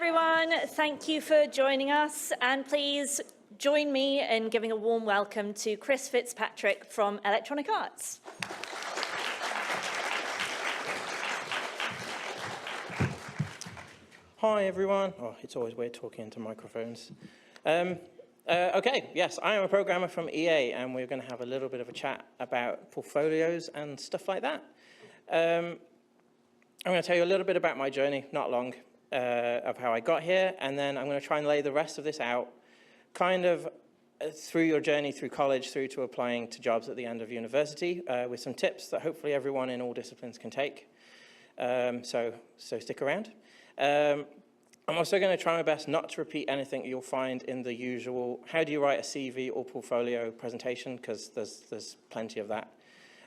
everyone. Thank you for joining us, and please join me in giving a warm welcome to Chris Fitzpatrick from Electronic Arts. Hi everyone. Oh, it's always weird talking into microphones. Okay, yes, I am a programmer from EA, and we're going to have a little bit of a chat about portfolios and stuff like that. I'm going to tell you a little bit about my journey, not long, of how I got here, and then I'm going to try and lay the rest of this out kind of through your journey through college, through to applying to jobs at the end of university, with some tips that hopefully everyone in all disciplines can take. So stick around. I'm also going to try my best not to repeat anything you'll find in the usual how do you write a CV or portfolio presentation, because there's plenty of that.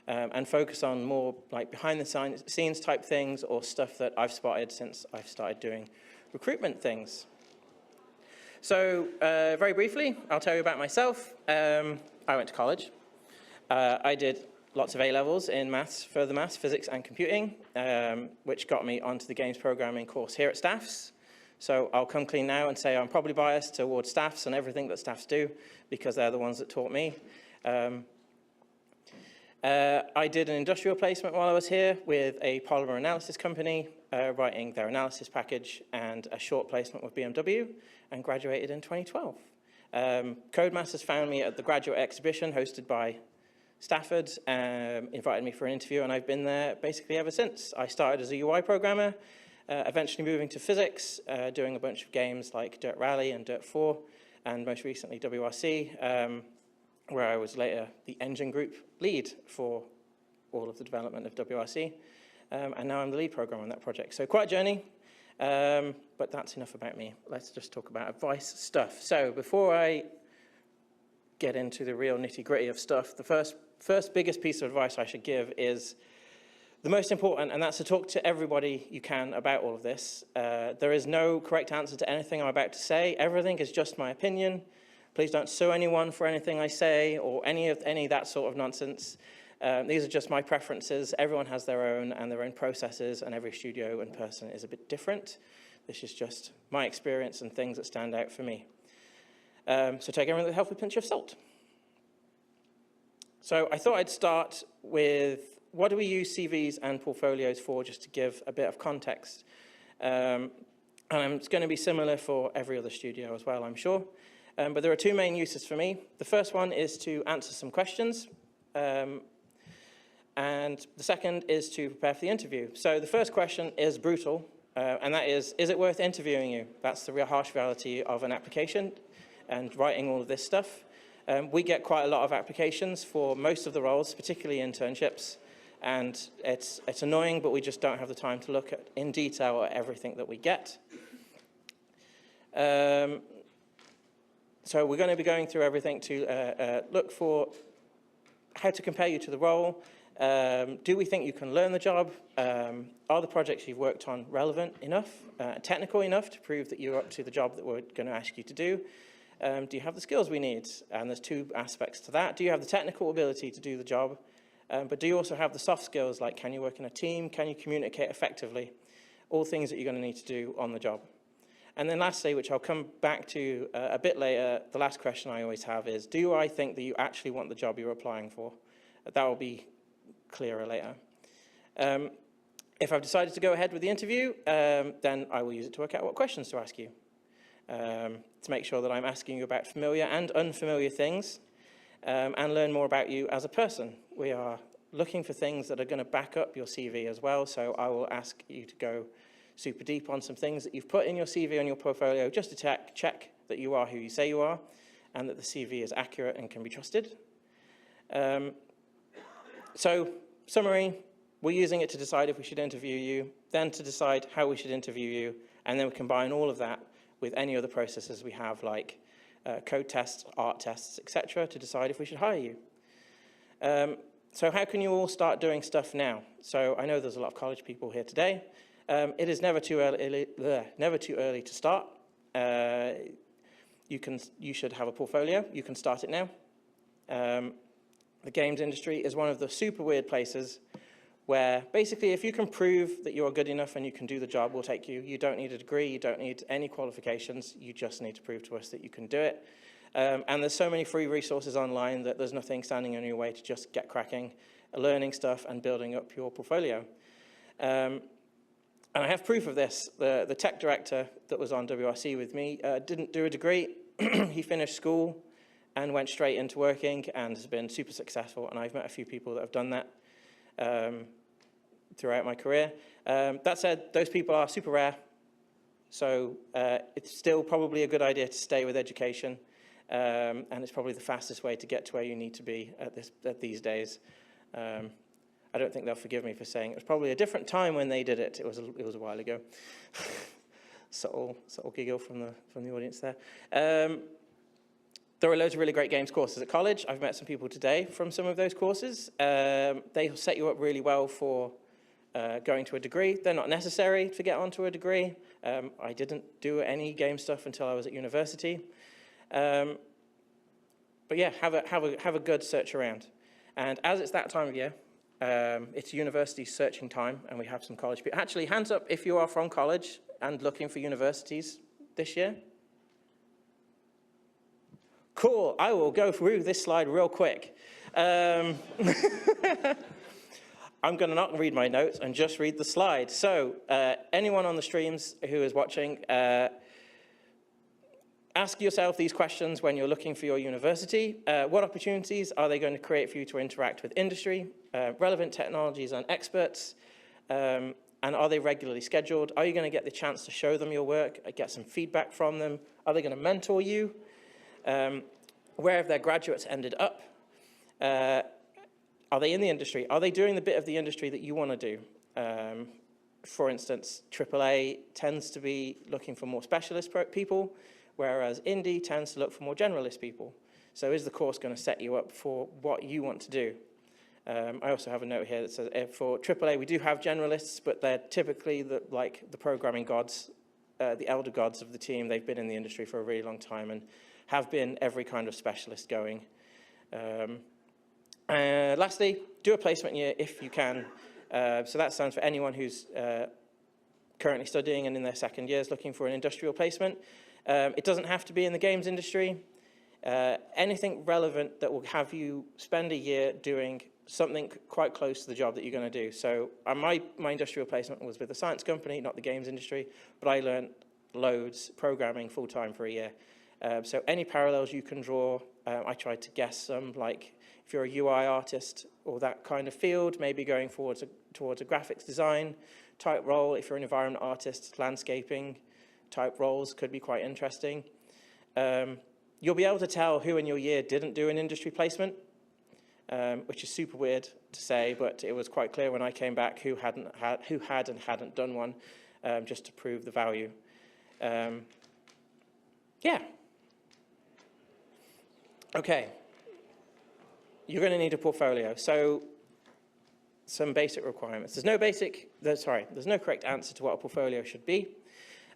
And focus on more like behind the scenes type things or stuff that I've spotted since I've started doing recruitment things. So very briefly, I'll tell you about myself. I went to college. I did lots of A-levels in maths, further maths, physics and computing, which got me onto the games programming course here at Staffs. So I'll come clean now and say I'm probably biased towards Staffs and everything that Staffs do, because they're the ones that taught me. I did an industrial placement while I was here with a polymer analysis company, writing their analysis package, and a short placement with BMW, and graduated in 2012. Codemasters found me at the graduate exhibition hosted by Stafford, invited me for an interview, and I've been there basically ever since. I started as a UI programmer, eventually moving to physics, doing a bunch of games like Dirt Rally and Dirt 4, and most recently WRC, where I was later the engine group lead for all of the development of WRC, and now I'm the lead programmer on that project. So quite a journey, but that's enough about me. Let's just talk about advice stuff. So before I get into the real nitty-gritty of stuff, the first biggest piece of advice I should give is the most important, and that's to talk to everybody you can about all of this. There is no correct answer to anything I'm about to say. Everything is just my opinion. Please don't sue anyone for anything I say or any of that sort of nonsense. These are just my preferences. Everyone has their own and their own processes, and every studio and person is a bit different. This is just my experience and things that stand out for me. So take everything with a healthy pinch of salt. So I thought I'd start with what do we use CVs and portfolios for, just to give a bit of context. And it's going to be similar for every other studio as well, I'm sure. But there are two main uses for me. The first one is to answer some questions. And the second is to prepare for the interview. So the first question is brutal, and that is it worth interviewing you? That's the real harsh reality of an application and writing all of this stuff. We get quite a lot of applications for most of the roles, particularly internships, and it's annoying, but we just don't have the time to look at in detail at everything that we get. So we're going to be going through everything to look for how to compare you to the role. Do we think you can learn the job? Are the projects you've worked on relevant enough, technical enough to prove that you're up to the job that we're going to ask you to do? Do you have the skills we need? And there's two aspects to that. Do you have the technical ability to do the job? But do you also have the soft skills, like can you work in a team? Can you communicate effectively? All things that you're going to need to do on the job. And then lastly, which I'll come back to a bit later, the last question I always have is, do I think that you actually want the job you're applying for? That will be clearer later. If I've decided to go ahead with the interview, then I will use it to work out what questions to ask you, to make sure that I'm asking you about familiar and unfamiliar things, and learn more about you as a person. We are looking for things that are going to back up your CV as well, so I will ask you to go super deep on some things that you've put in your CV and your portfolio, just to check that you are who you say you are, and that the CV is accurate and can be trusted. So, summary, we're using it to decide if we should interview you, then to decide how we should interview you, and then we combine all of that with any other processes we have, like code tests, art tests, etc., to decide if we should hire you. So how can you all start doing stuff now? So I know there's a lot of college people here today. It is never too early to start. You should have a portfolio. You can start it now. The games industry is one of the super weird places where basically if you can prove that you're good enough and you can do the job, we'll take you. You don't need a degree, you don't need any qualifications, you just need to prove to us that you can do it. And there's so many free resources online that there's nothing standing in your way to just get cracking, learning stuff and building up your portfolio. And I have proof of this. The tech director that was on WRC with me didn't do a degree. He finished school and went straight into working and has been super successful. And I've met a few people that have done that throughout my career. That said, those people are super rare. So it's still probably a good idea to stay with education. And it's probably the fastest way to get to where you need to be at these days. I don't think they'll forgive me for saying it was probably a different time when they did it. It was a while ago. subtle giggle from the audience there. There are loads of really great games courses at college. I've met some people today from some of those courses. They set you up really well for going to a degree. They're not necessary to get onto a degree. I didn't do any game stuff until I was at university. But yeah, have a good search around. And as it's that time of year, it's university searching time, and we have some college people. Actually, hands up if you are from college and looking for universities this year. Cool, I will go through this slide real quick. I'm going to not read my notes and just read the slide. So anyone on the streams who is watching, ask yourself these questions when you're looking for your university. What opportunities are they going to create for you to interact with industry, relevant technologies and experts, and are they regularly scheduled? Are you going to get the chance to show them your work, get some feedback from them? Are they going to mentor you? Where have their graduates ended up? Are they in the industry? Are they doing the bit of the industry that you want to do? For instance, AAA tends to be looking for more specialist people, whereas Indie tends to look for more generalist people. So is the course going to set you up for what you want to do? I also have a note here that says for AAA, we do have generalists, but they're typically the programming gods, the elder gods of the team. They've been in the industry for a really long time and have been every kind of specialist going. Lastly, do a placement year if you can. So that stands for anyone who's currently studying and in their second years looking for an industrial placement. It doesn't have to be in the games industry. Anything relevant that will have you spend a year doing something quite close to the job that you're going to do. So my industrial placement was with a science company, not the games industry, but I learned loads programming full-time for a year. So any parallels you can draw, I tried to guess some, like if you're a UI artist or that kind of field, maybe going towards a graphics design type role. If you're an environment artist, landscaping type roles could be quite interesting. You'll be able to tell who in your year didn't do an industry placement, which is super weird to say, but it was quite clear when I came back who had and hadn't done one, just to prove the value. Yeah. Okay. You're going to need a portfolio. So some basic requirements. There's no correct answer to what a portfolio should be,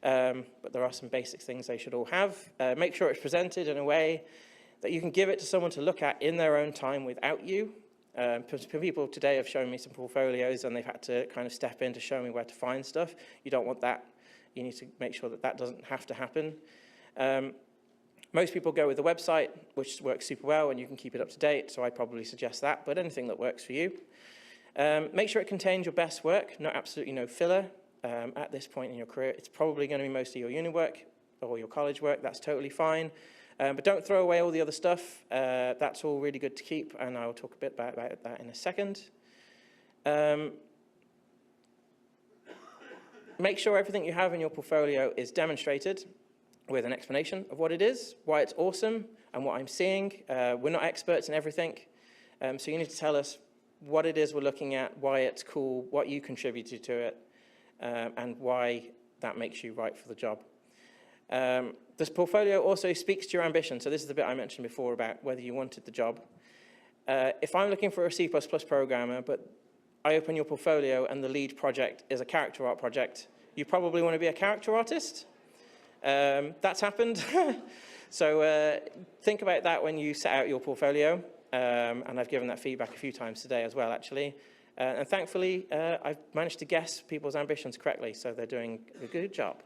but there are some basic things they should all have. Make sure it's presented in a way that you can give it to someone to look at in their own time without you. People today have shown me some portfolios and they've had to kind of step in to show me where to find stuff. You don't want that. You need to make sure that doesn't have to happen. Most people go with the website, which works super well, and you can keep it up to date, so I probably suggest that, but anything that works for you. Make sure it contains your best work, absolutely no filler. At this point in your career, it's probably going to be mostly your uni work or your college work. That's totally fine. But don't throw away all the other stuff. That's all really good to keep, and I'll talk a bit about that in a second. Make sure everything you have in your portfolio is demonstrated with an explanation of what it is, why it's awesome, and what I'm seeing. We're not experts in everything, so you need to tell us what it is we're looking at, why it's cool, what you contributed to it, and why that makes you right for the job. This portfolio also speaks to your ambition. So this is the bit I mentioned before about whether you wanted the job. If I'm looking for a C++ programmer, but I open your portfolio and the lead project is a character art project, you probably want to be a character artist. That's happened. So think about that when you set out your portfolio. And I've given that feedback a few times today as well, actually. And thankfully, I've managed to guess people's ambitions correctly, so they're doing a good job.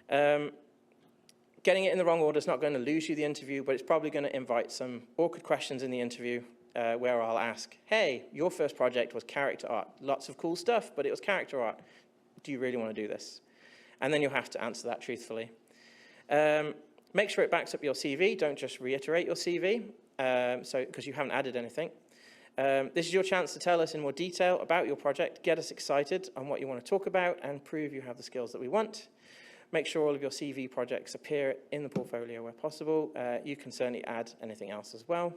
Getting it in the wrong order is not going to lose you the interview, but it's probably going to invite some awkward questions in the interview where I'll ask, hey, your first project was character art. Lots of cool stuff, but it was character art. Do you really want to do this? And then you'll have to answer that truthfully. Make sure it backs up your CV. Don't just reiterate your CV because you haven't added anything. This is your chance to tell us in more detail about your project, get us excited on what you want to talk about, and prove you have the skills that we want. Make sure all of your CV projects appear in the portfolio where possible. You can certainly add anything else as well.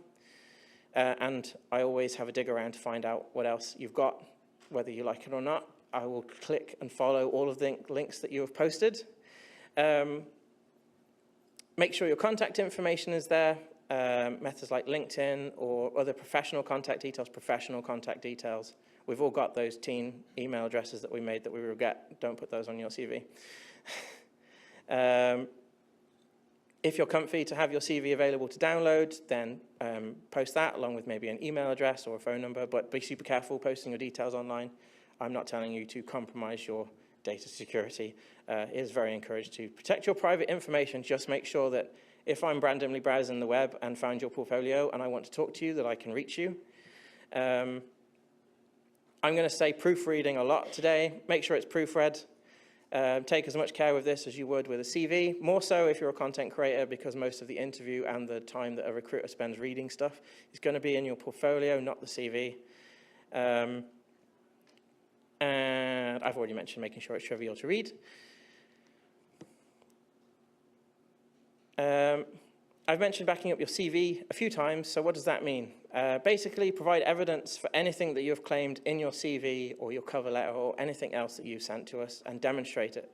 And I always have a dig around to find out what else you've got, whether you like it or not. I will click and follow all of the links that you have posted. Make sure your contact information is there. Methods like LinkedIn or other professional contact details. We've all got those teen email addresses that we made that we regret. Don't put those on your CV. If you're comfy to have your CV available to download, then post that along with maybe an email address or a phone number, but be super careful posting your details online. I'm not telling you to compromise your data security. It is very encouraged to protect your private information. Just make sure that if I'm randomly browsing the web and found your portfolio and I want to talk to you, that I can reach you. I'm going to say proofreading a lot today. Make sure it's proofread. Take as much care with this as you would with a CV, more so if you're a content creator, because most of the interview and the time that a recruiter spends reading stuff is going to be in your portfolio, not the CV. And I've already mentioned making sure it's trivial to read. I've mentioned backing up your CV a few times, so what does that mean? Basically, provide evidence for anything that you have claimed in your CV or your cover letter or anything else that you've sent to us and demonstrate it.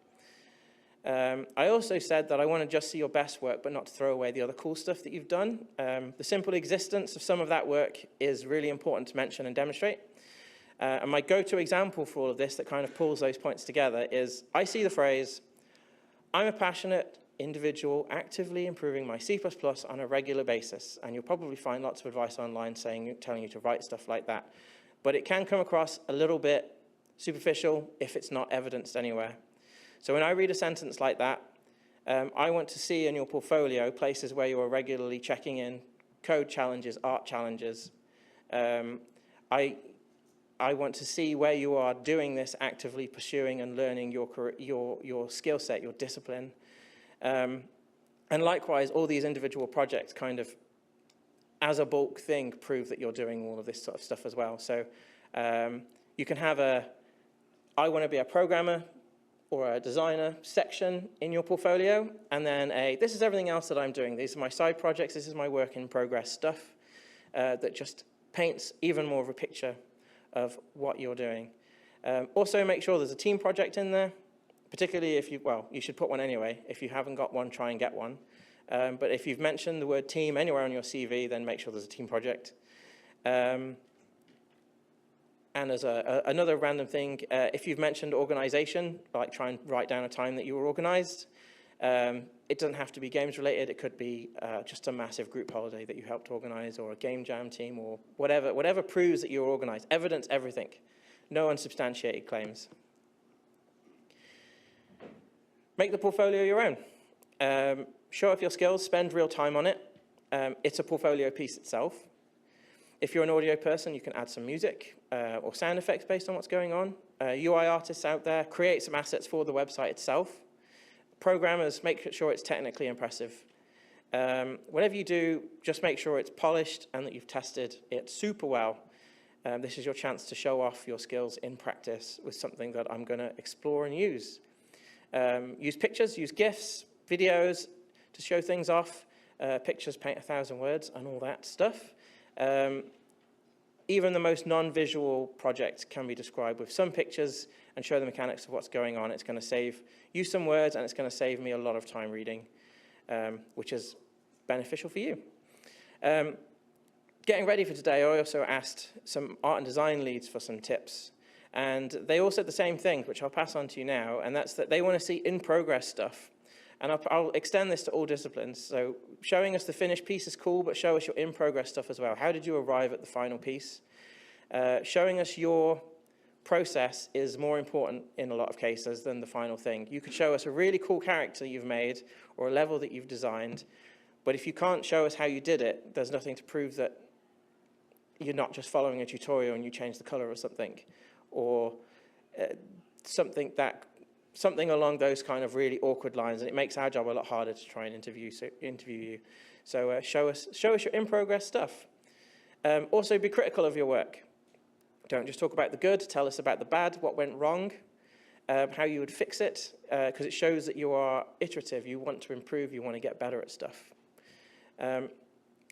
I also said that I want to just see your best work, but not to throw away the other cool stuff that you've done. The simple existence of some of that work is really important to mention and demonstrate. And my go-to example for all of this that kind of pulls those points together is I see the phrase, I'm a passionate individual actively improving my C++ on a regular basis. And you'll probably find lots of advice online telling you to write stuff like that. But it can come across a little bit superficial if it's not evidenced anywhere. So when I read a sentence like that, I want to see in your portfolio places where you are regularly checking in code challenges, art challenges. I want to see where you are doing this, actively pursuing and learning your skill set, your discipline. And likewise, all these individual projects kind of, as a bulk thing, prove that you're doing all of this sort of stuff as well. So you can have I want to be a programmer or a designer section in your portfolio, and then this is everything else that I'm doing. These are my side projects. This is my work in progress stuff that just paints even more of a picture of what you're doing. Also, make sure there's a team project in there. Particularly if you should put one anyway. If you haven't got one, try and get one. But if you've mentioned the word team anywhere on your CV, then make sure there's a team project. And as another random thing, if you've mentioned organization, like try and write down a time that you were organized. It doesn't have to be games related. It could be just a massive group holiday that you helped organize, or a game jam team, or whatever proves that you're organized. Evidence everything. No unsubstantiated claims. Make the portfolio your own. Show off your skills, spend real time on it. It's a portfolio piece itself. If you're an audio person, you can add some music or sound effects based on what's going on. UI artists out there, create some assets for the website itself. Programmers, make sure it's technically impressive. Whatever you do, just make sure it's polished and that you've tested it super well. This is your chance to show off your skills in practice with something that I'm going to explore and use. Use pictures, use GIFs, videos to show things off. Pictures paint 1,000 words and all that stuff. Even the most non-visual project can be described with some pictures and show the mechanics of what's going on. It's going to save you some words, and it's going to save me a lot of time reading, which is beneficial for you. Getting ready for today, I also asked some art and design leads for some tips. And they all said the same thing, which I'll pass on to you now, and that's that they want to see in-progress stuff. And I'll extend this to all disciplines. So showing us the finished piece is cool, but show us your in-progress stuff as well. How did you arrive at the final piece? Showing us your process is more important in a lot of cases than the final thing. You could show us a really cool character you've made or a level that you've designed, but if you can't show us how you did it, there's nothing to prove that you're not just following a tutorial and you change the color or something, or something along those kind of really awkward lines, and it makes our job a lot harder to try and interview you. So show us your in-progress stuff. Also, be critical of your work. Don't just talk about the good, tell us about the bad, what went wrong, how you would fix it, because it shows that you are iterative, you want to improve, you want to get better at stuff. And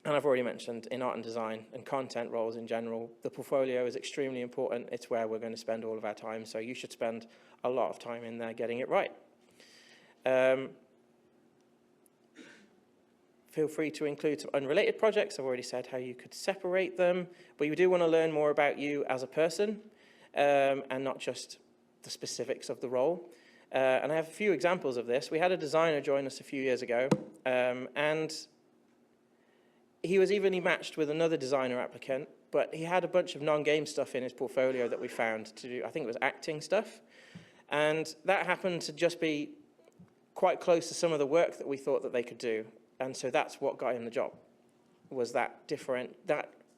I've already mentioned in art and design and content roles in general, the portfolio is extremely important. It's where we're going to spend all of our time, so you should spend a lot of time in there getting it right. Feel free to include some unrelated projects. I've already said how you could separate them, but you do want to learn more about you as a person, and not just the specifics of the role. And I have a few examples of this. We had a designer join us a few years ago, and he was evenly matched with another designer applicant, but he had a bunch of non-game stuff in his portfolio that we found to do. I think it was acting stuff. And that happened to just be quite close to some of the work that we thought that they could do. And so that's what got him the job, was that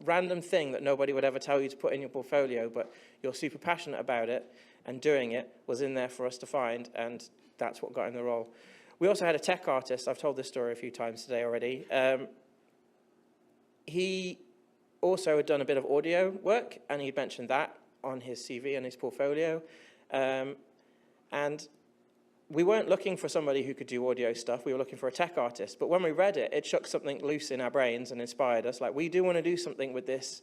random thing that nobody would ever tell you to put in your portfolio, but you're super passionate about it, and doing it was in there for us to find, and that's what got him the role. We also had a tech artist. I've told this story a few times today already. He also had done a bit of audio work, and he'd mentioned that on his CV and his portfolio. And we weren't looking for somebody who could do audio stuff. We were looking for a tech artist. But when we read it, it shook something loose in our brains and inspired us. Like, we do want to do something with this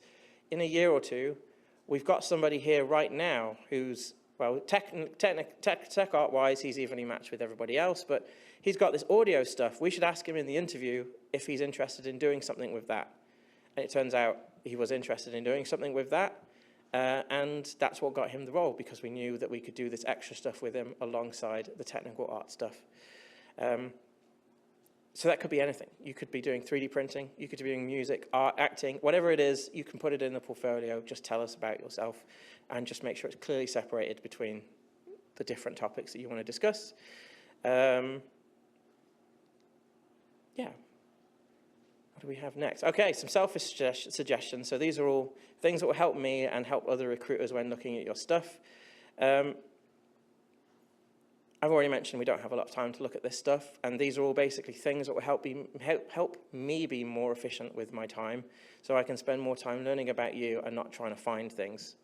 in a year or two. We've got somebody here right now who's, well, tech art-wise, he's evenly matched with everybody else, but he's got this audio stuff. We should ask him in the interview if he's interested in doing something with that. And it turns out he was interested in doing something with that. And that's what got him the role, because we knew that we could do this extra stuff with him alongside the technical art stuff. So that could be anything. You could be doing 3D printing, you could be doing music, art, acting, whatever it is, you can put it in the portfolio. Just tell us about yourself and just make sure it's clearly separated between the different topics that you want to discuss. Yeah. What do we have next? Okay, some selfish suggestions. So these are all things that will help me and help other recruiters when looking at your stuff. I've already mentioned we don't have a lot of time to look at this stuff, and these are all basically things that will help me be more efficient with my time, so I can spend more time learning about you and not trying to find things.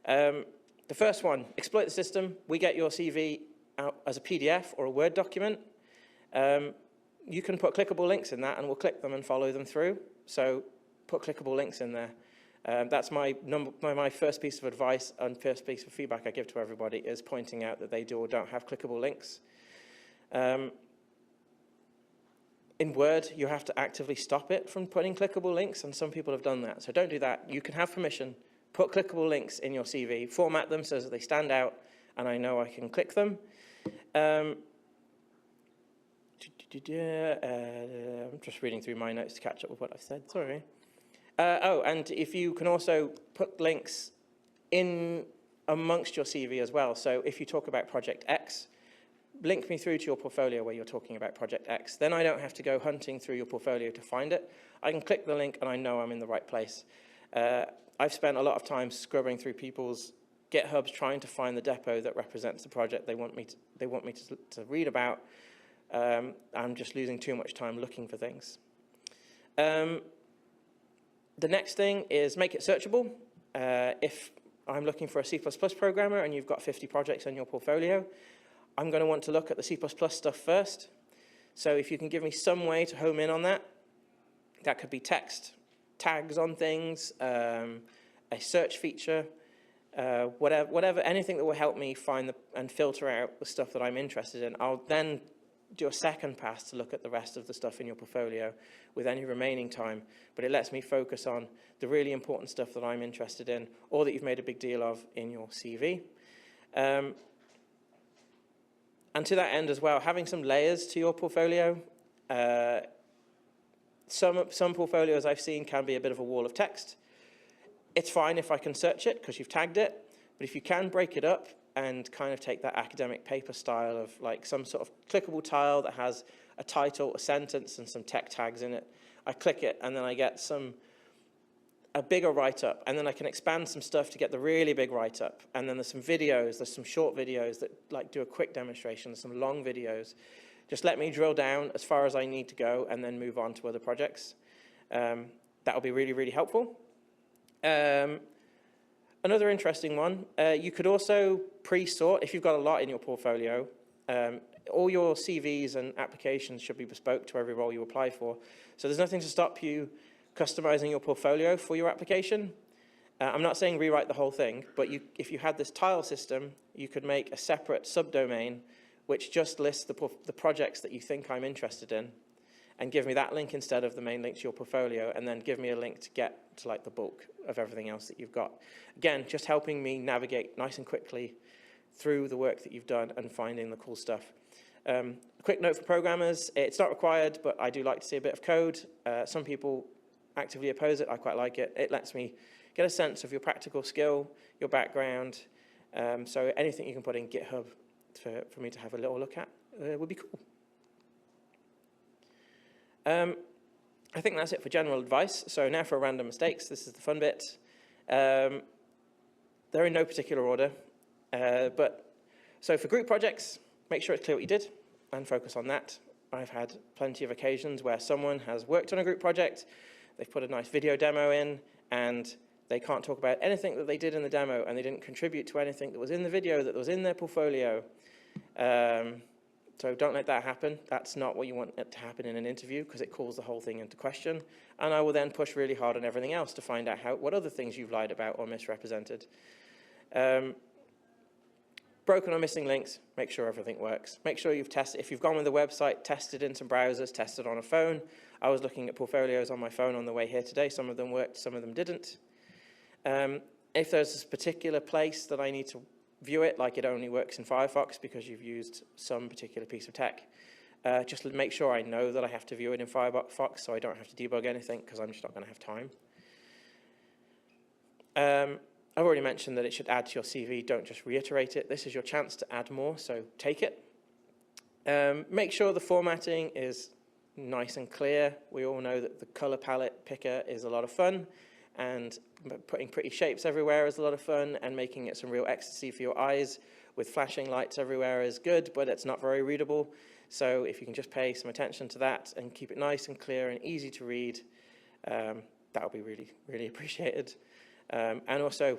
The first one, exploit the system. We get your CV out as a PDF or a Word document. You can put clickable links in that, and we'll click them and follow them through. So put clickable links in there. That's my first piece of advice and first piece of feedback I give to everybody, is pointing out that they do or don't have clickable links. In Word, you have to actively stop it from putting clickable links, and some people have done that. So don't do that. You can have permission. Put clickable links in your CV. Format them so that they stand out, and I know I can click them. I'm just reading through my notes to catch up with what I've said, sorry. And if you can also put links in amongst your CV as well. So if you talk about Project X, link me through to your portfolio where you're talking about Project X. Then I don't have to go hunting through your portfolio to find it. I can click the link and I know I'm in the right place. I've spent a lot of time scrubbing through people's GitHubs trying to find the depot that represents the project they want me to read about. I'm just losing too much time looking for things. The next thing is make it searchable. If I'm looking for a C++ programmer and you've got 50 projects on your portfolio, I'm going to want to look at the C++ stuff first. So if you can give me some way to home in on that, that could be text, tags on things, a search feature, whatever, anything that will help me find and filter out the stuff that I'm interested in. I'll then do a second pass to look at the rest of the stuff in your portfolio with any remaining time, but it lets me focus on the really important stuff that I'm interested in or that you've made a big deal of in your CV. And to that end as well, having some layers to your portfolio. Some portfolios I've seen can be a bit of a wall of text. It's fine if I can search it because you've tagged it, but if you can break it up and kind of take that academic paper style of like some sort of clickable tile that has a title, a sentence, and some tech tags in it, I click it and then I get a bigger write-up, and then I can expand some stuff to get the really big write-up. And then there's some videos, there's some short videos that like do a quick demonstration, there's some long videos. Just let me drill down as far as I need to go and then move on to other projects. That'll be really, really helpful. Another interesting one, you could also pre-sort, if you've got a lot in your portfolio, all your CVs and applications should be bespoke to every role you apply for. So there's nothing to stop you customizing your portfolio for your application. I'm not saying rewrite the whole thing, but if you had this tile system, you could make a separate subdomain which just lists the projects that you think I'm interested in, and give me that link instead of the main link to your portfolio, and then give me a link to get to like the bulk of everything else that you've got. Again, just helping me navigate nice and quickly through the work that you've done and finding the cool stuff. A quick note for programmers, it's not required, but I do like to see a bit of code. Some people actively oppose it. I quite like it. It lets me get a sense of your practical skill, your background. So anything you can put in GitHub for me to have a little look at would be cool. I think that's it for general advice. So now for random mistakes. This is the fun bit. They're in no particular order. So for group projects, make sure it's clear what you did and focus on that. I've had plenty of occasions where someone has worked on a group project, they've put a nice video demo in, and they can't talk about anything that they did in the demo, and they didn't contribute to anything that was in the video that was in their portfolio. So don't let that happen. That's not what you want it to happen in an interview, because it calls the whole thing into question. And I will then push really hard on everything else to find out what other things you've lied about or misrepresented. Broken or missing links, make sure everything works. Make sure you've tested, if you've gone with the website, tested in some browsers, tested on a phone. I was looking at portfolios on my phone on the way here today. Some of them worked, some of them didn't. If there's a particular place that I need to view it, like it only works in Firefox because you've used some particular piece of tech, just make sure I know that I have to view it in Firefox so I don't have to debug anything, because I'm just not going to have time. I've already mentioned that it should add to your CV. Don't just reiterate it. This is your chance to add more, so take it. Make sure the formatting is nice and clear. We all know that the color palette picker is a lot of fun, and putting pretty shapes everywhere is a lot of fun, and making it some real ecstasy for your eyes with flashing lights everywhere is good, but it's not very readable. So if you can just pay some attention to that and keep it nice and clear and easy to read, that'll be really, really appreciated. And also,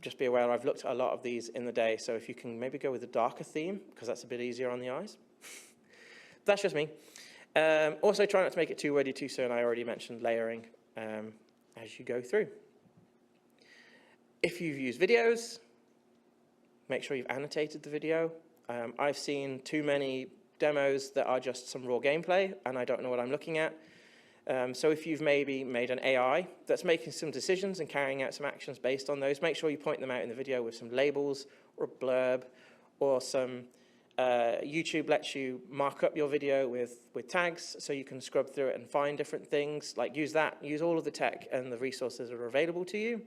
just be aware, I've looked at a lot of these in the day, so if you can maybe go with a darker theme, because that's a bit easier on the eyes. That's just me. Also, try not to make it too wordy too soon. I already mentioned layering as you go through. If you've used videos, make sure you've annotated the video. I've seen too many demos that are just some raw gameplay, and I don't know what I'm looking at. So if you've maybe made an AI that's making some decisions and carrying out some actions based on those, make sure you point them out in the video with some labels or a blurb, or some YouTube lets you mark up your video with tags so you can scrub through it and find different things. Like use all of the tech and the resources that are available to you.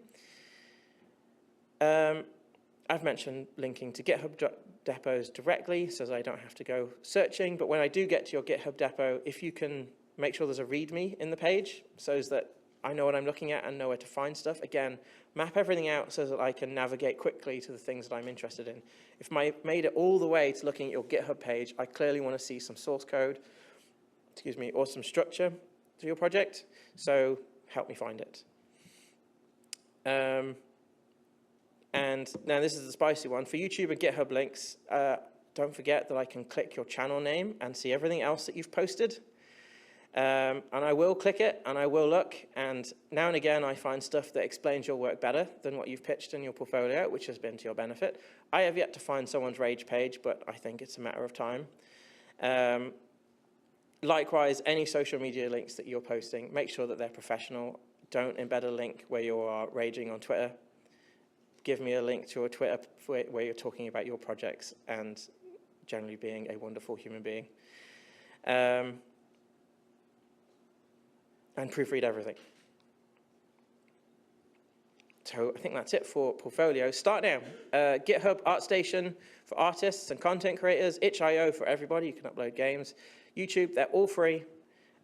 I've mentioned linking to GitHub depots directly so that I don't have to go searching, but when I do get to your GitHub depot, if you can make sure there's a README in the page so that I know what I'm looking at and know where to find stuff. Again, map everything out so that I can navigate quickly to the things that I'm interested in. If I made it all the way to looking at your GitHub page, I clearly want to see some source code, or some structure to your project. So help me find it. And now this is the spicy one. For YouTube and GitHub links, don't forget that I can click your channel name and see everything else that you've posted. And I will click it, and I will look, and now and again I find stuff that explains your work better than what you've pitched in your portfolio, which has been to your benefit. I have yet to find someone's rage page, but I think it's a matter of time. Likewise, any social media links that you're posting, make sure that they're professional. Don't embed a link where you are raging on Twitter. Give me a link to a Twitter where you're talking about your projects and generally being a wonderful human being. And proofread everything. So I think that's it for portfolio. Start now. GitHub ArtStation for artists and content creators. itch.io for everybody. You can upload games. YouTube, they're all free.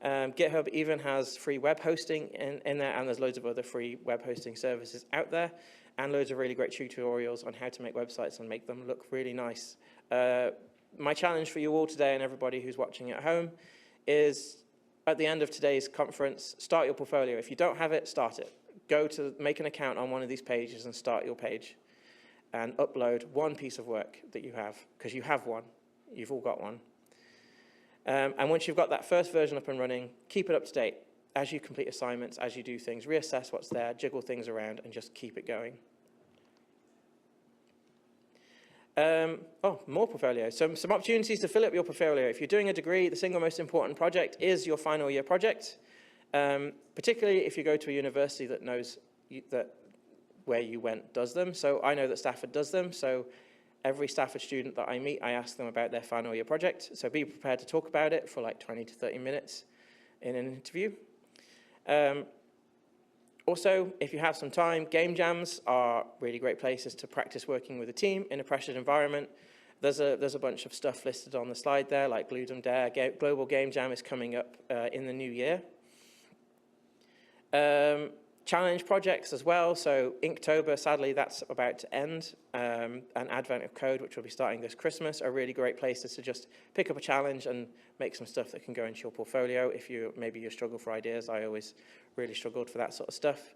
GitHub even has free web hosting in there, and there's loads of other free web hosting services out there, and loads of really great tutorials on how to make websites and make them look really nice. My challenge for you all today and everybody who's watching at home is at the end of today's conference, start your portfolio. If you don't have it, start it. Go to make an account on one of these pages and start your page and upload one piece of work that you have, because you have one. You've all got one. And once you've got that first version up and running, keep it up to date. As you complete assignments, as you do things, reassess what's there, jiggle things around, and just keep it going. More portfolio. Some opportunities to fill up your portfolio. If you're doing a degree, the single most important project is your final year project, particularly if you go to a university that knows that where you went does them. So I know that Stafford does them. So every Stafford student that I meet, I ask them about their final year project. So be prepared to talk about it for like 20 to 30 minutes in an interview. Also, if you have some time, game jams are really great places to practice working with a team in a pressured environment. There's a bunch of stuff listed on the slide there, like Glue Dare. Global Game Jam is coming up in the new year. Challenge projects as well. So Inktober, sadly, that's about to end. And Advent of Code, which will be starting this Christmas, are really great places to just pick up a challenge and make some stuff that can go into your portfolio. If maybe you struggle for ideas, I always really struggled for that sort of stuff.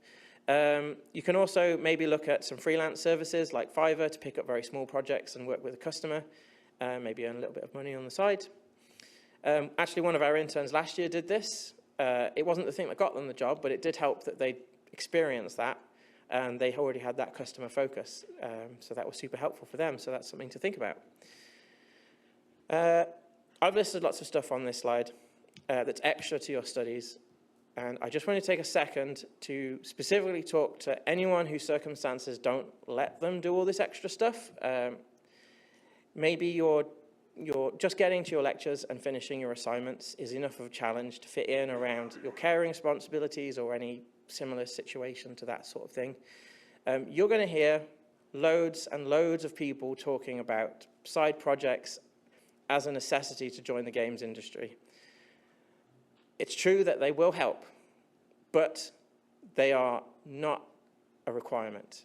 You can also maybe look at some freelance services like Fiverr to pick up very small projects and work with a customer, maybe earn a little bit of money on the side. Actually, one of our interns last year did this. It wasn't the thing that got them the job, but it did help that they experienced that, and they already had that customer focus. So that was super helpful for them. So that's something to think about. I've listed lots of stuff on this slide that's extra to your studies. And I just want to take a second to specifically talk to anyone whose circumstances don't let them do all this extra stuff. Maybe you're just getting to your lectures and finishing your assignments is enough of a challenge to fit in around your caring responsibilities or any similar situation to that sort of thing. You're going to hear loads and loads of people talking about side projects as a necessity to join the games industry. It's true that they will help, but they are not a requirement.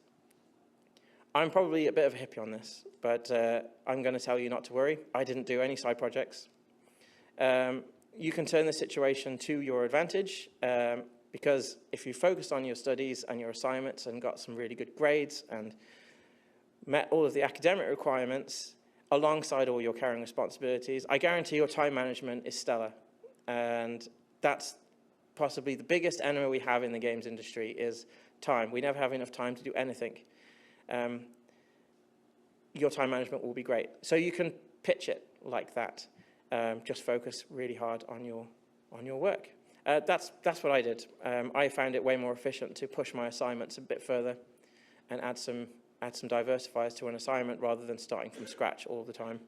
I'm probably a bit of a hippie on this, but I'm going to tell you not to worry. I didn't do any side projects. You can turn the situation to your advantage, because if you focused on your studies and your assignments and got some really good grades and met all of the academic requirements alongside all your caring responsibilities, I guarantee your time management is stellar. And that's possibly the biggest enemy we have in the games industry is time. We never have enough time to do anything. Your time management will be great. So you can pitch it like that. Just focus really hard on your work. That's what I did. I found it way more efficient to push my assignments a bit further and add some diversifiers to an assignment rather than starting from scratch all the time.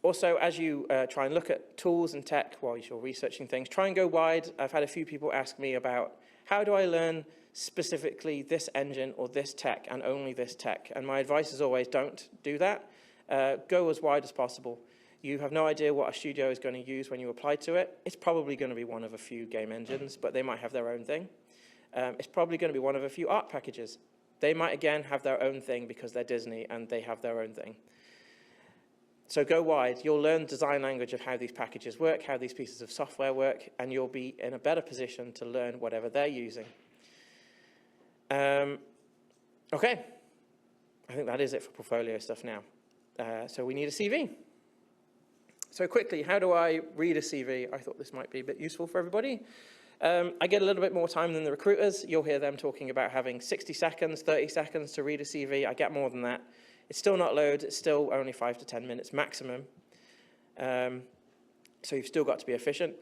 Also, as you try and look at tools and tech while you're researching things, try and go wide. I've had a few people ask me about how do I learn specifically this engine or this tech and only this tech? And my advice is always don't do that. Go as wide as possible. You have no idea what a studio is going to use when you apply to it. It's probably going to be one of a few game engines, but they might have their own thing. It's probably going to be one of a few art packages. They might, again, have their own thing because they're Disney and they have their own thing. So go wide. You'll learn the design language of how these packages work, how these pieces of software work, and you'll be in a better position to learn whatever they're using. Okay. I think that is it for portfolio stuff now. So we need a CV. So quickly, how do I read a CV? I thought this might be a bit useful for everybody. I get a little bit more time than the recruiters. You'll hear them talking about having 60 seconds, 30 seconds to read a CV. I get more than that. It's still not loads. It's still only 5 to 10 minutes maximum. So you've still got to be efficient.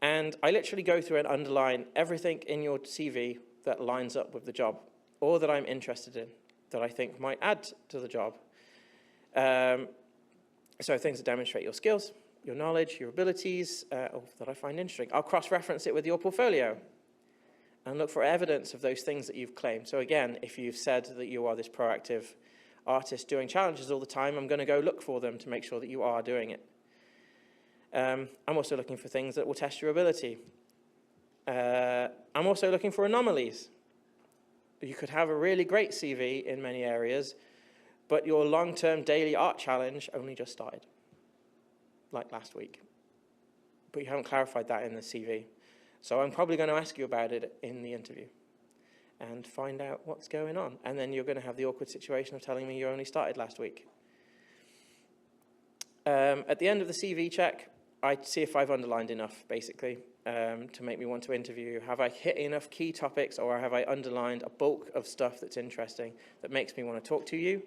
And I literally go through and underline everything in your CV that lines up with the job or that I'm interested in, that I think might add to the job. So things that demonstrate your skills, your knowledge, your abilities, or that I find interesting. I'll cross-reference it with your portfolio. and look for evidence of those things that you've claimed. So again, if you've said that you are this proactive artist doing challenges all the time, I'm going to go look for them to make sure that you are doing it. I'm also looking for things that will test your ability. I'm also looking for anomalies. You could have a really great CV in many areas, but your long-term daily art challenge only just started, like last week. But you haven't clarified that in the CV. So I'm probably going to ask you about it in the interview and find out what's going on. And then you're going to have the awkward situation of telling me you only started last week. At the end of the CV check, I see if I've underlined enough, basically, to make me want to interview. Have I hit enough key topics, or have I underlined a bulk of stuff that's interesting that makes me want to talk to you?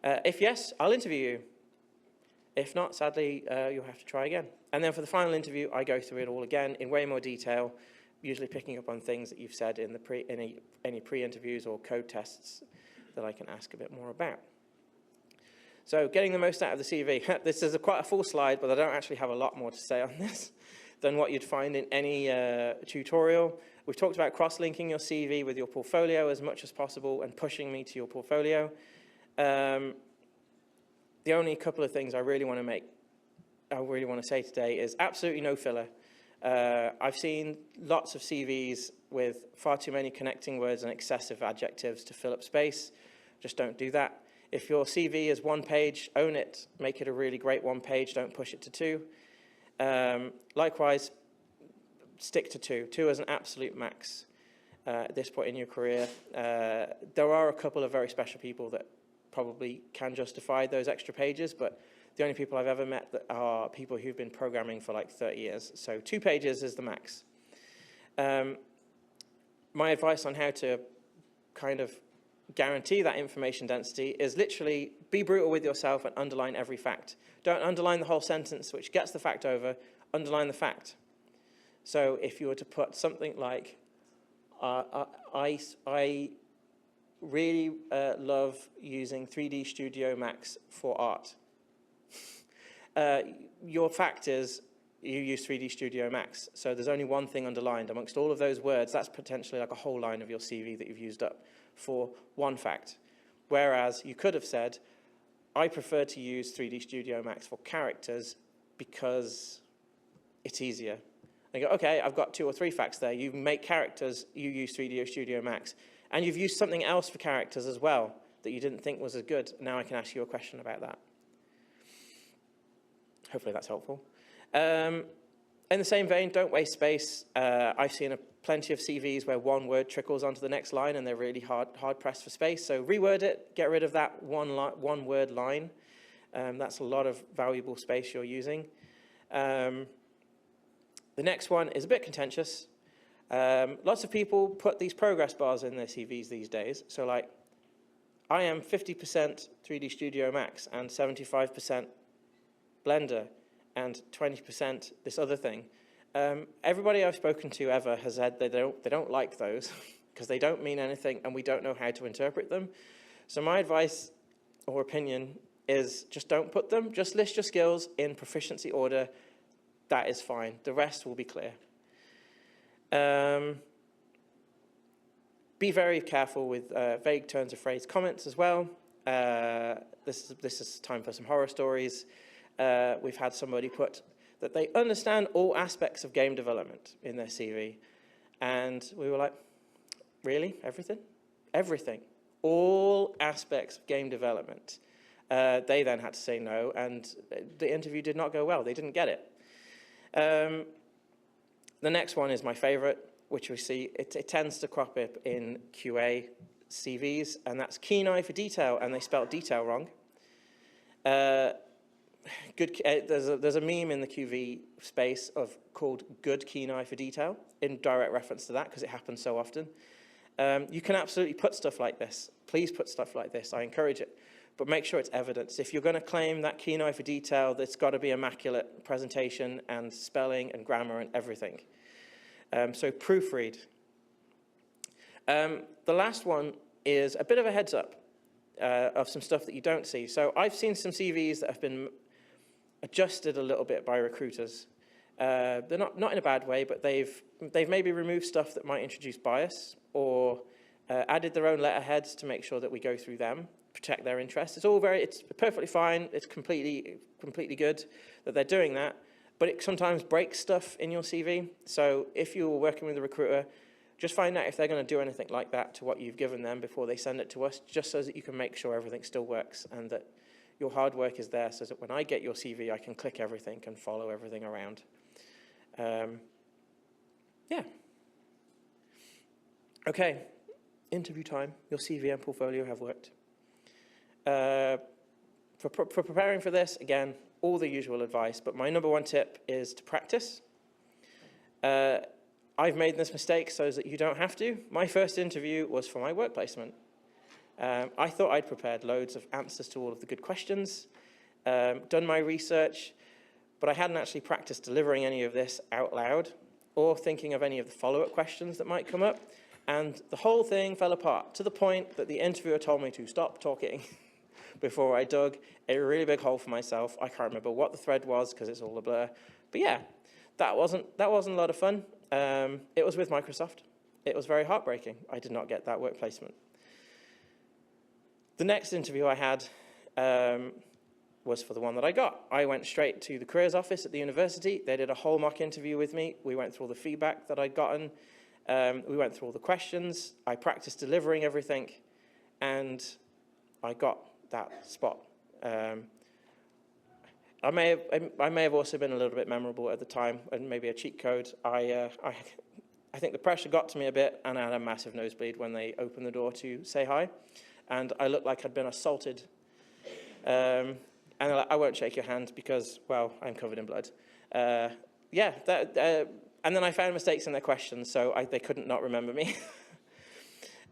If yes, I'll interview you. If not, sadly, you'll have to try again. And then for the final interview, I go through it all again in way more detail, usually picking up on things that you've said in any pre-interviews or code tests that I can ask a bit more about. So getting the most out of the CV. This is quite a full slide, but I don't actually have a lot more to say on this than what you'd find in any tutorial. We've talked about cross-linking your CV with your portfolio as much as possible and pushing me to your portfolio. The only couple of things I really want to say today is absolutely no filler. I've seen lots of CVs with far too many connecting words and excessive adjectives to fill up space. Just don't do that. If your CV is one page, own it. Make it a really great one page. Don't push it to two. Likewise, stick to two. Two is an absolute max at this point in your career. There are a couple of very special people that probably can justify those extra pages, but the only people I've ever met that are people who've been programming for like 30 years. So 2 pages is the max. My advice on how to kind of guarantee that information density is literally be brutal with yourself and underline every fact. Don't underline the whole sentence, which gets the fact over. Underline the fact. So if you were to put something like, I really love using 3D Studio Max for art. Your fact is you use 3D Studio Max. So there's only one thing underlined amongst all of those words. That's potentially like a whole line of your CV that you've used up for one fact. Whereas you could have said, I prefer to use 3D Studio Max for characters because it's easier. And you go, okay, I've got 2 or 3 facts there. You make characters, you use 3D Studio Max. And you've used something else for characters as well that you didn't think was as good. Now I can ask you a question about that. Hopefully that's helpful. In the same vein, don't waste space. I've seen plenty of CVs where one word trickles onto the next line and they're really hard pressed for space. So reword it, get rid of that one word line. That's a lot of valuable space you're using. The next one is a bit contentious. Lots of people put these progress bars in their CVs these days. So like, I am 50% 3D Studio Max and 75% Blender and 20% this other thing. Everybody I've spoken to ever has said they don't like those because they don't mean anything and we don't know how to interpret them. So my advice or opinion is just don't put them. Just list your skills in proficiency order. That is fine. The rest will be clear. Be very careful with vague turns of phrase comments as well. This is time for some horror stories. We've had somebody put that they understand all aspects of game development in their CV. And we were like, really? Everything? Everything. All aspects of game development. They then had to say no, and the interview did not go well. They didn't get it. The next one is my favorite, which we see, it tends to crop up in QA CVs, and that's keen eye for detail, and they spelled detail wrong. There's a meme in the QV space called good keen eye for detail, in direct reference to that, because it happens so often. You can absolutely put stuff like this. Please put stuff like this. I encourage it. But make sure it's evidence. If you're going to claim that keen eye for detail, there's got to be immaculate presentation and spelling and grammar and everything. So proofread. The last one is a bit of a heads up of some stuff that you don't see. So I've seen some CVs that have been adjusted a little bit by recruiters. They're not in a bad way, but they've maybe removed stuff that might introduce bias, or added their own letterheads to make sure that we go through them, protect their interests. It's perfectly fine. It's completely good that they're doing that, but it sometimes breaks stuff in your CV. So if you're working with a recruiter, just find out if they're going to do anything like that to what you've given them before they send it to us, just so that you can make sure everything still works and that your hard work is there, so that when I get your CV, I can click everything and follow everything around. Yeah. Okay, interview time. Your CV and portfolio have worked. For preparing for this, again, all the usual advice, but my number one tip is to practice. I've made this mistake so that you don't have to. My first interview was for my work placement. I thought I'd prepared loads of answers to all of the good questions, done my research, but I hadn't actually practiced delivering any of this out loud or thinking of any of the follow-up questions that might come up. And the whole thing fell apart to the point that the interviewer told me to stop talking before I dug a really big hole for myself. I can't remember what the thread was because it's all a blur. But yeah, that wasn't a lot of fun. It was with Microsoft. It was very heartbreaking. I did not get that work placement. The next interview I had was for the one that I got. I went straight to the careers office at the university. They did a whole mock interview with me. We went through all the feedback that I'd gotten. We went through all the questions. I practiced delivering everything, and I got that spot. I may have also been a little bit memorable at the time, and maybe a cheat code. I think the pressure got to me a bit, and I had a massive nosebleed when they opened the door to say hi, and I looked like I'd been assaulted. And I won't shake your hand because, well, I'm covered in blood. Yeah, and then I found mistakes in their questions, so they couldn't not remember me.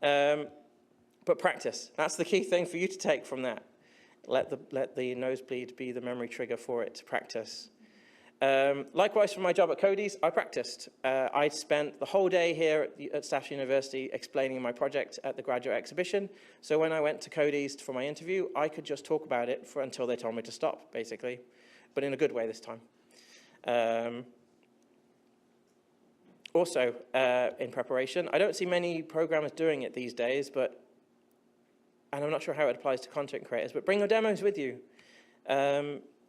But practice. That's the key thing for you to take from that. Let the nosebleed be the memory trigger for it to practice. Likewise, for my job at Cody's, I practiced. I spent the whole day here at Staffordshire University explaining my project at the graduate exhibition. So when I went to Cody's for my interview, I could just talk about it until they told me to stop, basically, but in a good way this time. Also, in preparation, I don't see many programmers doing it these days, and I'm not sure how it applies to content creators, but bring your demos with you.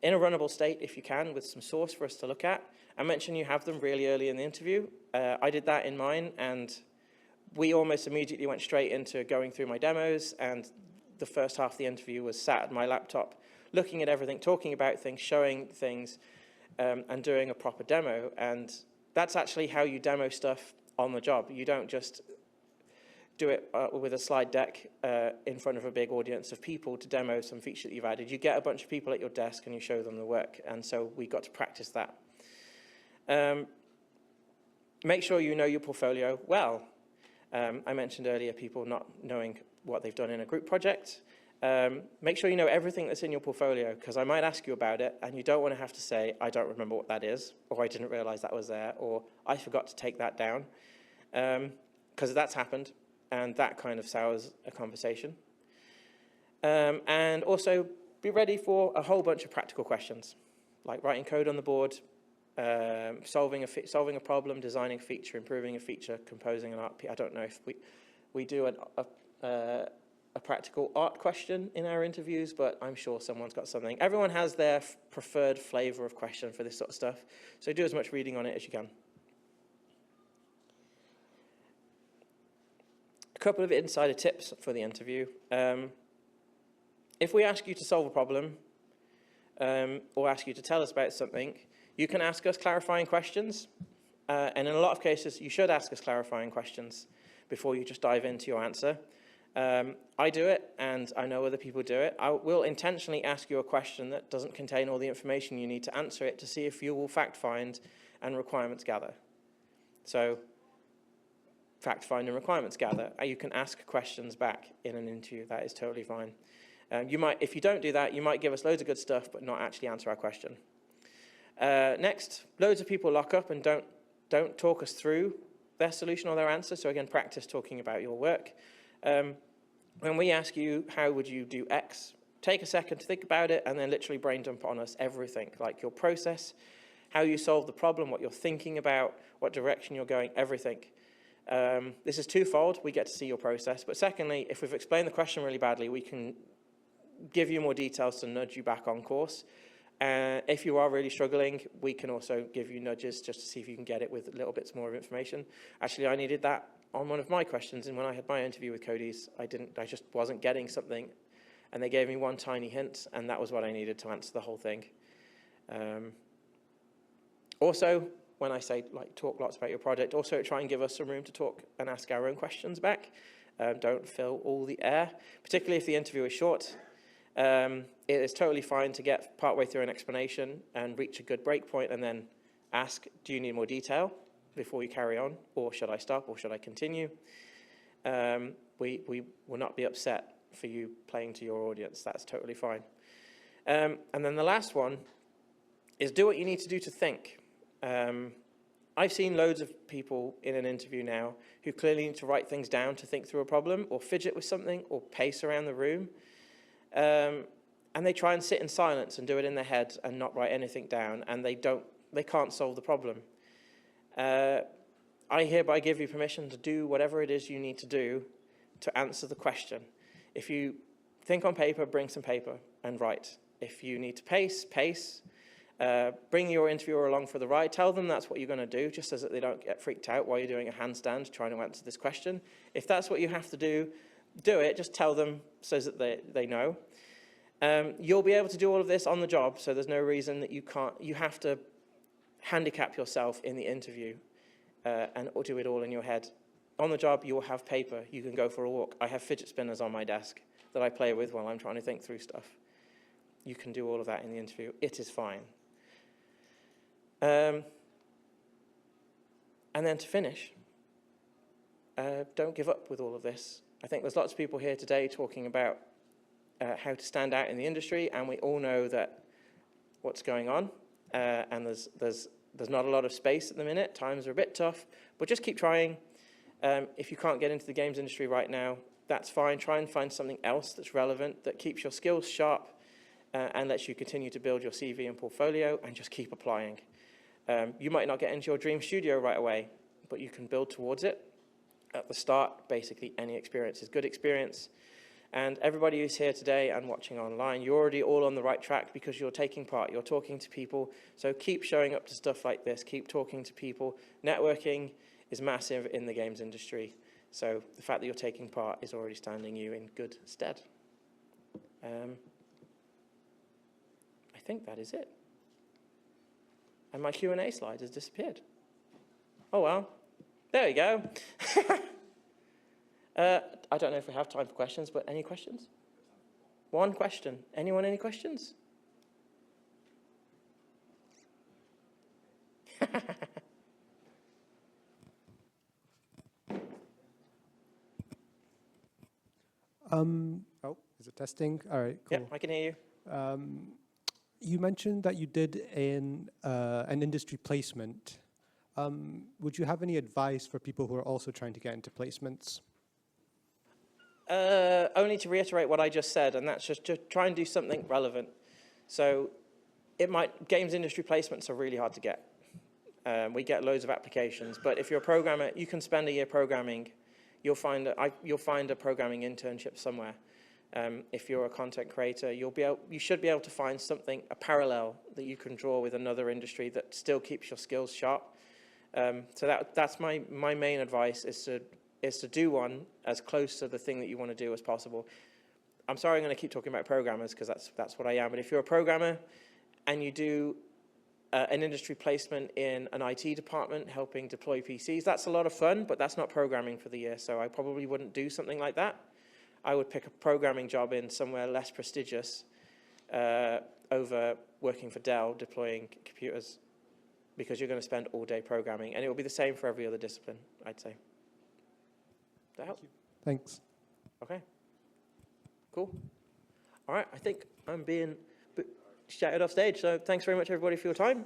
In a runnable state, if you can, with some source for us to look at. And mention you have them really early in the interview. I did that in mine, and we almost immediately went straight into going through my demos, and the first half of the interview was sat at my laptop, looking at everything, talking about things, showing things, and doing a proper demo. And that's actually how you demo stuff on the job. You don't just do it with a slide deck in front of a big audience of people to demo some feature that you've added. You get a bunch of people at your desk and you show them the work. And so we got to practice that. Make sure you know your portfolio well. I mentioned earlier people not knowing what they've done in a group project. Make sure you know everything that's in your portfolio, because I might ask you about it and you don't want to have to say, I don't remember what that is, or I didn't realize that was there, or I forgot to take that down, because that's happened. And that kind of sours a conversation. And also be ready for a whole bunch of practical questions, like writing code on the board, solving a problem, designing a feature, improving a feature, composing an art piece. I don't know if we do a practical art question in our interviews, but I'm sure someone's got something. Everyone has their preferred flavor of question for this sort of stuff, so do as much reading on it as you can. A couple of insider tips for the interview. If we ask you to solve a problem or ask you to tell us about something, you can ask us clarifying questions. And in a lot of cases, you should ask us clarifying questions before you just dive into your answer. I do it, and I know other people do it. I will intentionally ask you a question that doesn't contain all the information you need to answer it to see if you will fact find and requirements gather. So, fact find and requirements gather. You can ask questions back in an interview. That is totally fine. If you don't do that, you might give us loads of good stuff, but not actually answer our question. Next, loads of people lock up and don't talk us through their solution or their answer. So again, practice talking about your work. When we ask you, how would you do X? Take a second to think about it and then literally brain dump on us everything, like your process, how you solve the problem, what you're thinking about, what direction you're going, everything. This is twofold. We get to see your process. But secondly, if we've explained the question really badly, we can give you more details to nudge you back on course. If you are really struggling, we can also give you nudges just to see if you can get it with little bits more of information. Actually, I needed that on one of my questions, and when I had my interview with Cody's, I just wasn't getting something, and they gave me one tiny hint, and that was what I needed to answer the whole thing. Also, when I say talk lots about your project, also try and give us some room to talk and ask our own questions back. Don't fill all the air, particularly if the interview is short. It is totally fine to get partway through an explanation and reach a good break point and then ask, do you need more detail before you carry on? Or should I stop or should I continue? We will not be upset for you playing to your audience. That's totally fine. And then the last one is do what you need to do to think. I've seen loads of people in an interview now who clearly need to write things down to think through a problem or fidget with something or pace around the room. And they try and sit in silence and do it in their head and not write anything down, and they can't solve the problem. I hereby give you permission to do whatever it is you need to do to answer the question. If you think on paper, bring some paper and write. If you need to pace. Bring your interviewer along for the ride. Tell them that's what you're going to do, just so that they don't get freaked out while you're doing a handstand trying to answer this question. If that's what you have to do, do it. Just tell them so that they know. You'll be able to do all of this on the job, so there's no reason that you can't. You have to handicap yourself in the interview and do it all in your head. On the job, you will have paper. You can go for a walk. I have fidget spinners on my desk that I play with while I'm trying to think through stuff. You can do all of that in the interview. It is fine. And then to finish, don't give up with all of this. I think there's lots of people here today talking about how to stand out in the industry, and we all know that what's going on, and there's not a lot of space at the minute. Times are a bit tough, but just keep trying. If you can't get into the games industry right now, that's fine. Try and find something else that's relevant, that keeps your skills sharp, and lets you continue to build your CV and portfolio, and just keep applying. You might not get into your dream studio right away, but you can build towards it. At the start, basically any experience is good experience. And everybody who's here today and watching online, you're already all on the right track because you're taking part, you're talking to people. So keep showing up to stuff like this, keep talking to people. Networking is massive in the games industry. So the fact that you're taking part is already standing you in good stead. I think that is it. And my Q&A slide has disappeared. Oh, well. There we go. I don't know if we have time for questions, but any questions? One question. Anyone, any questions? Oh, is it testing? All right, cool. Yeah, I can hear you. You mentioned that you did an industry placement. Would you have any advice for people who are also trying to get into placements? Only to reiterate what I just said, and that's just to try and do something relevant. So games industry placements are really hard to get. We get loads of applications, but if you're a programmer, you can spend a year programming. You'll find a programming internship somewhere. If you're a content creator, you should be able to find something, a parallel that you can draw with another industry that still keeps your skills sharp. So that's my main advice is to do one as close to the thing that you want to do as possible. I'm sorry, I'm going to keep talking about programmers because that's what I am. But if you're a programmer and you do an industry placement in an IT department helping deploy PCs, that's a lot of fun, but that's not programming for the year. So I probably wouldn't do something like that. I would pick a programming job in somewhere less prestigious over working for Dell deploying computers, because you're going to spend all day programming, and it will be the same for every other discipline, I'd say. Does that help? Thanks. Okay. Cool. All right, I think I'm being shouted off stage, so thanks very much, everybody, for your time.